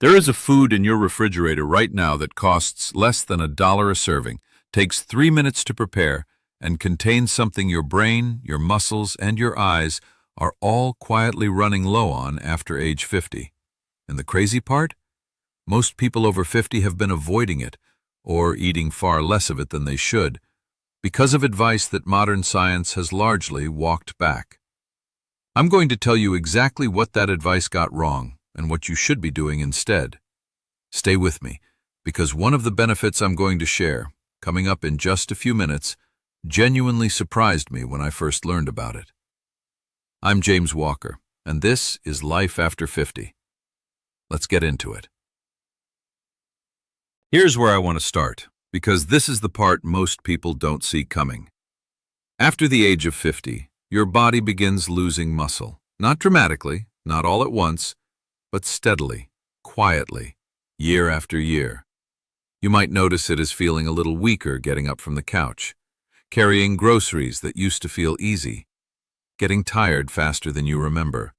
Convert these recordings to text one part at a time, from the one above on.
There is a food in your refrigerator right now that costs less than $1 a serving, takes 3 minutes to prepare, and contains something your brain, your muscles, and your eyes are all quietly running low on after age 50. And the crazy part? Most people over 50 have been avoiding it, or eating far less of it than they should, because of advice that modern science has largely walked back. I'm going to tell you exactly what that advice got wrong and what you should be doing instead. Stay with me, because one of the benefits I'm going to share, coming up in just a few minutes, genuinely surprised me when I first learned about it. I'm James Walker, and this is Life After 50. Let's get into it. Here's where I want to start, because this is the part most people don't see coming. After the age of 50, your body begins losing muscle. Not dramatically, not all at once, but steadily, quietly, year after year. You might notice it as feeling a little weaker getting up from the couch, carrying groceries that used to feel easy, getting tired faster than you remember.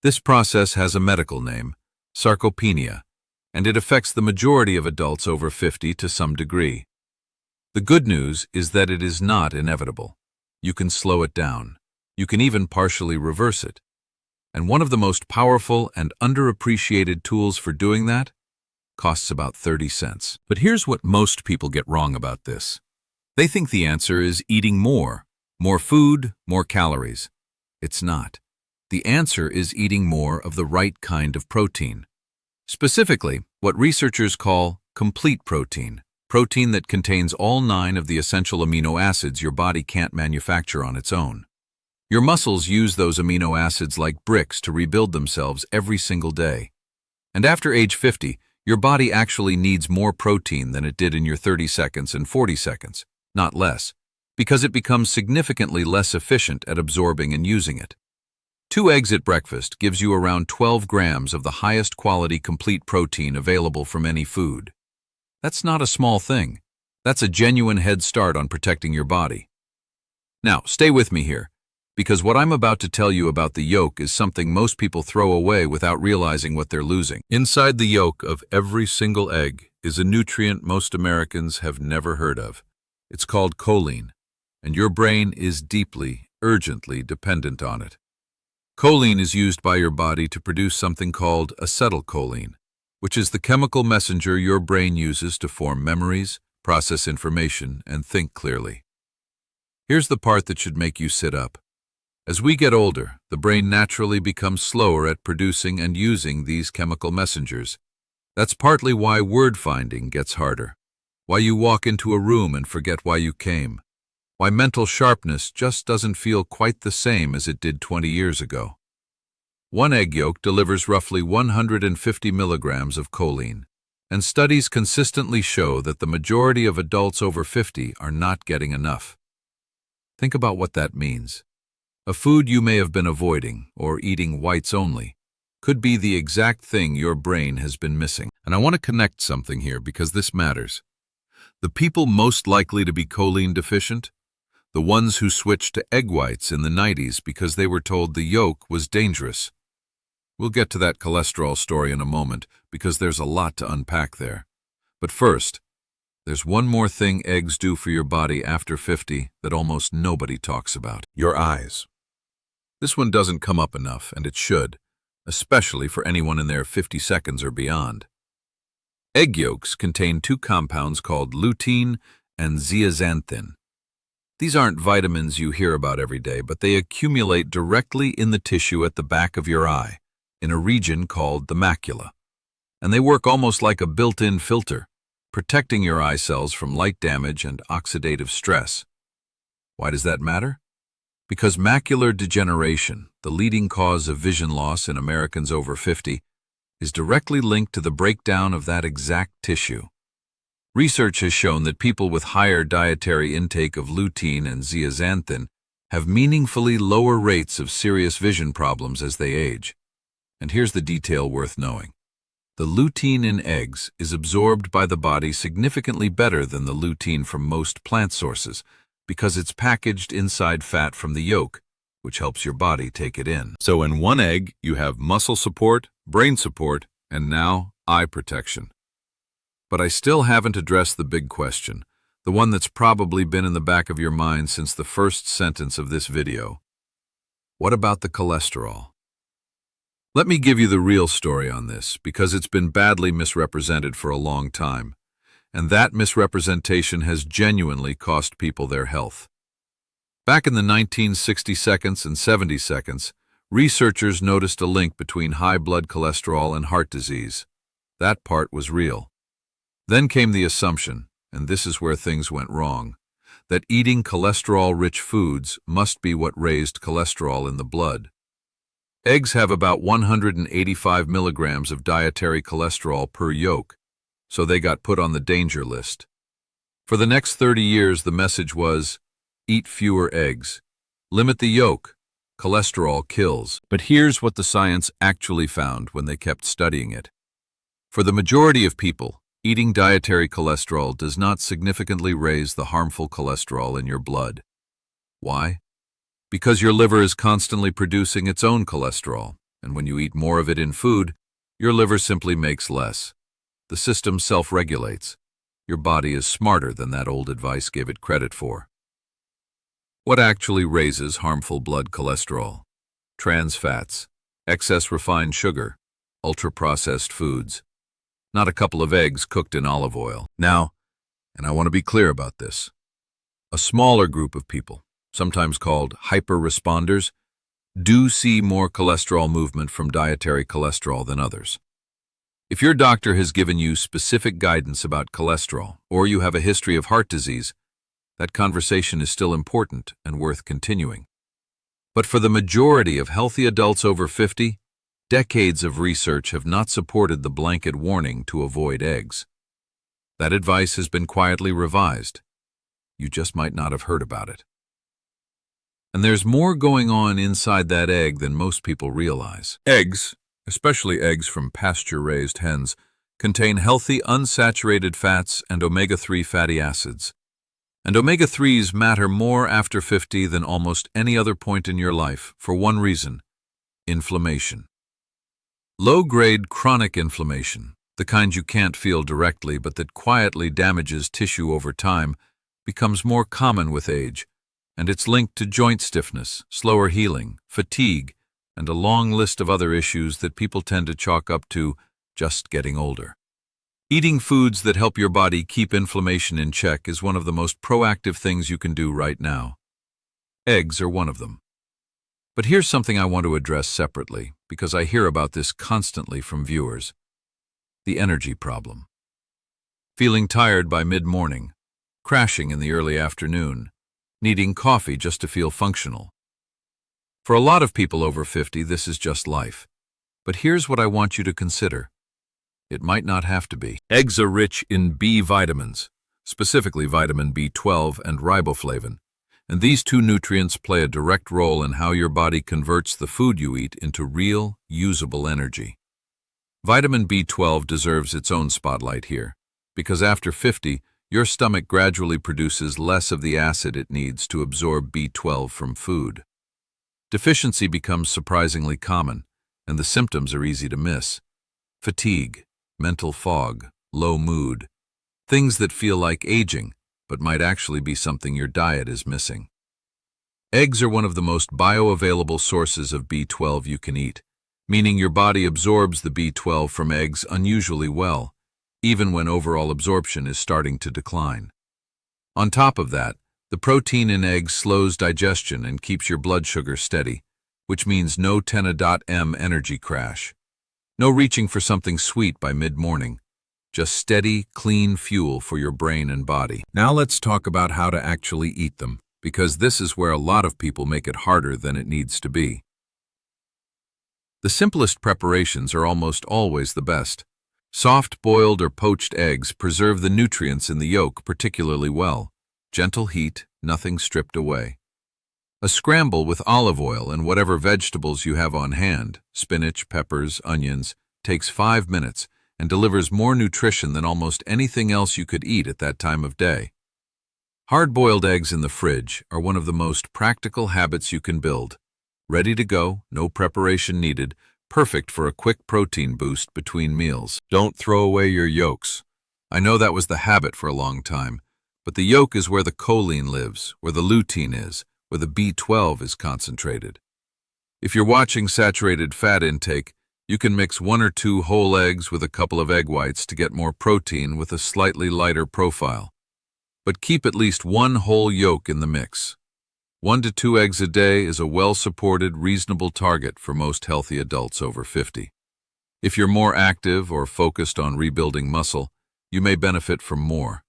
This process has a medical name, sarcopenia, and it affects the majority of adults over 50 to some degree. The good news is that it is not inevitable. You can slow it down. You can even partially reverse it. And one of the most powerful and underappreciated tools for doing that costs about 30 cents. But here's what most people get wrong about this. They think the answer is eating more food, more calories. It's not. The answer is eating more of the right kind of protein. Specifically, what researchers call complete protein, protein that contains all 9 of the essential amino acids your body can't manufacture on its own. Your muscles use those amino acids like bricks to rebuild themselves every single day. And after age 50, your body actually needs more protein than it did in your 30 seconds and 40 seconds, not less, because it becomes significantly less efficient at absorbing and using it. 2 eggs at breakfast gives you around 12 grams of the highest quality complete protein available from any food. That's not a small thing. That's a genuine head start on protecting your body. Now, stay with me here, because what I'm about to tell you about the yolk is something most people throw away without realizing what they're losing. Inside the yolk of every single egg is a nutrient most Americans have never heard of. It's called choline, and your brain is deeply, urgently dependent on it. Choline is used by your body to produce something called acetylcholine, which is the chemical messenger your brain uses to form memories, process information, and think clearly. Here's the part that should make you sit up. As we get older, the brain naturally becomes slower at producing and using these chemical messengers. That's partly why word finding gets harder, why you walk into a room and forget why you came, why mental sharpness just doesn't feel quite the same as it did 20 years ago. One egg yolk delivers roughly 150 milligrams of choline, and studies consistently show that the majority of adults over 50 are not getting enough. Think about what that means. A food you may have been avoiding, or eating whites only, could be the exact thing your brain has been missing. And I want to connect something here because this matters. The people most likely to be choline deficient, the ones who switched to egg whites in the 90s because they were told the yolk was dangerous. We'll get to that cholesterol story in a moment because there's a lot to unpack there. But first, there's one more thing eggs do for your body after 50 that almost nobody talks about. Your eyes. This one doesn't come up enough, and it should, especially for anyone in their 50 seconds or beyond. Egg yolks contain 2 compounds called lutein and zeaxanthin. These aren't vitamins you hear about every day, but they accumulate directly in the tissue at the back of your eye, in a region called the macula. And they work almost like a built-in filter, protecting your eye cells from light damage and oxidative stress. Why does that matter? Because macular degeneration, the leading cause of vision loss in Americans over 50, is directly linked to the breakdown of that exact tissue. Research has shown that people with higher dietary intake of lutein and zeaxanthin have meaningfully lower rates of serious vision problems as they age. And here's the detail worth knowing. The lutein in eggs is absorbed by the body significantly better than the lutein from most plant sources because it's packaged inside fat from the yolk, which helps your body take it in. So in one egg, you have muscle support, brain support, And now, eye protection. But I still haven't addressed the big question, the one that's probably been in the back of your mind since the first sentence of this video. What about the cholesterol? Let me give you the real story on this, because it's been badly misrepresented for a long time, and that misrepresentation has genuinely cost people their health. Back in the 1960 seconds and 70 seconds, researchers noticed a link between high blood cholesterol and heart disease. That part was real. Then came the assumption, and this is where things went wrong, that eating cholesterol-rich foods must be what raised cholesterol in the blood. Eggs have about 185 milligrams of dietary cholesterol per yolk, so they got put on the danger list. For the next 30 years, the message was, eat fewer eggs, limit the yolk, cholesterol kills. But here's what the science actually found when they kept studying it. For the majority of people, eating dietary cholesterol does not significantly raise the harmful cholesterol in your blood. Why? Because your liver is constantly producing its own cholesterol, and when you eat more of it in food, your liver simply makes less. The system self-regulates. Your body is smarter than that old advice gave it credit for. What actually raises harmful blood cholesterol? Trans fats, excess refined sugar, ultra-processed foods. Not a couple of eggs cooked in olive oil. Now, and I want to be clear about this, a smaller group of people, sometimes called hyper-responders, do see more cholesterol movement from dietary cholesterol than others. If your doctor has given you specific guidance about cholesterol, or you have a history of heart disease, that conversation is still important and worth continuing. But for the majority of healthy adults over 50, decades of research have not supported the blanket warning to avoid eggs. That advice has been quietly revised. You just might not have heard about it. And there's more going on inside that egg than most people realize. Eggs, especially eggs from pasture-raised hens, contain healthy unsaturated fats and omega-3 fatty acids. And omega-3s matter more after 50 than almost any other point in your life, for one reason: inflammation. Low-grade chronic inflammation, the kind you can't feel directly but that quietly damages tissue over time, becomes more common with age, and it's linked to joint stiffness, slower healing, fatigue, and a long list of other issues that people tend to chalk up to just getting older. Eating foods that help your body keep inflammation in check is one of the most proactive things you can do right now. Eggs are one of them. But here's something I want to address separately, because I hear about this constantly from viewers. The energy problem. Feeling tired by mid-morning, crashing in the early afternoon, needing coffee just to feel functional. For a lot of people over 50, this is just life. But here's what I want you to consider. It might not have to be. Eggs are rich in B vitamins, specifically vitamin B12 and riboflavin, and these two nutrients play a direct role in how your body converts the food you eat into real, usable energy. Vitamin B12 deserves its own spotlight here, because after 50, your stomach gradually produces less of the acid it needs to absorb B12 from food. Deficiency becomes surprisingly common, and the symptoms are easy to miss. Fatigue, mental fog, low mood, things that feel like aging, but might actually be something your diet is missing. Eggs are one of the most bioavailable sources of B12 you can eat, meaning your body absorbs the B12 from eggs unusually well, even when overall absorption is starting to decline. On top of that, the protein in eggs slows digestion and keeps your blood sugar steady, which means no 10 energy crash. No reaching for something sweet by mid-morning, just steady, clean fuel for your brain and body. Now let's talk about how to actually eat them, because this is where a lot of people make it harder than it needs to be. The simplest preparations are almost always the best. Soft boiled or poached eggs preserve the nutrients in the yolk particularly well. Gentle heat, nothing stripped away. A scramble with olive oil and whatever vegetables you have on hand, spinach, peppers, onions, takes 5 minutes and delivers more nutrition than almost anything else you could eat at that time of day. Hard-boiled eggs in the fridge are one of the most practical habits you can build. Ready to go, no preparation needed, perfect for a quick protein boost between meals. Don't throw away your yolks. I know that was the habit for a long time, but the yolk is where the choline lives, where the lutein is, where the B12 is concentrated. If you're watching saturated fat intake, you can mix 1 or 2 whole eggs with a couple of egg whites to get more protein with a slightly lighter profile. But keep at least 1 whole yolk in the mix. 1 to 2 eggs a day is a well-supported, reasonable target for most healthy adults over 50. If you're more active or focused on rebuilding muscle, you may benefit from more.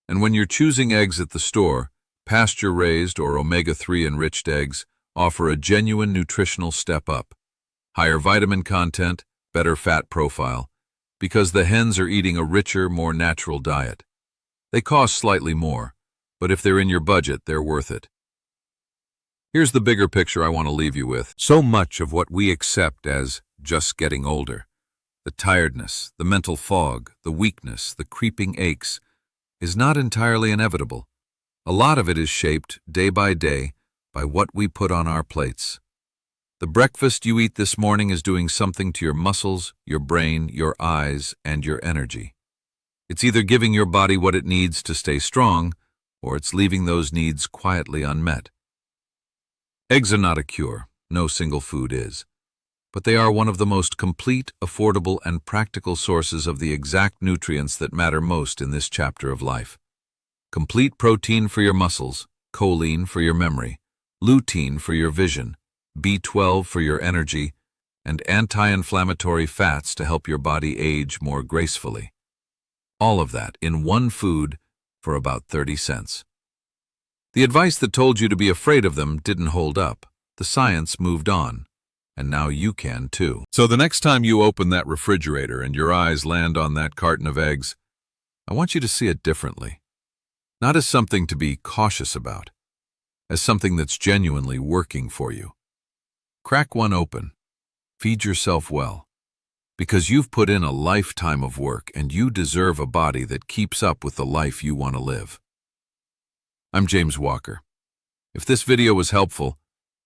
And when you're choosing eggs at the store, pasture-raised or omega-3 enriched eggs offer a genuine nutritional step up. Higher vitamin content, better fat profile, because the hens are eating a richer, more natural diet. They cost slightly more, but if they're in your budget, they're worth it. Here's the bigger picture I want to leave you with. So much of what we accept as just getting older, the tiredness, the mental fog, the weakness, the creeping aches, is not entirely inevitable. A lot of it is shaped, day by day, by what we put on our plates. The breakfast you eat this morning is doing something to your muscles, your brain, your eyes, and your energy. It's either giving your body what it needs to stay strong, or it's leaving those needs quietly unmet. Eggs are not a cure, no single food is, but they are one of the most complete, affordable, and practical sources of the exact nutrients that matter most in this chapter of life. Complete protein for your muscles, choline for your memory, lutein for your vision, B12 for your energy, and anti-inflammatory fats to help your body age more gracefully. All of that in one food for about 30 cents. The advice that told you to be afraid of them didn't hold up. The science moved on, and now you can too. So the next time you open that refrigerator and your eyes land on that carton of eggs, I want you to see it differently. Not as something to be cautious about, as something that's genuinely working for you. Crack one open. Feed yourself well. Because you've put in a lifetime of work and you deserve a body that keeps up with the life you want to live. I'm James Walker. If this video was helpful,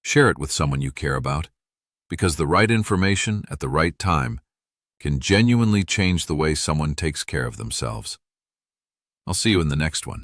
share it with someone you care about, because the right information at the right time can genuinely change the way someone takes care of themselves. I'll see you in the next one.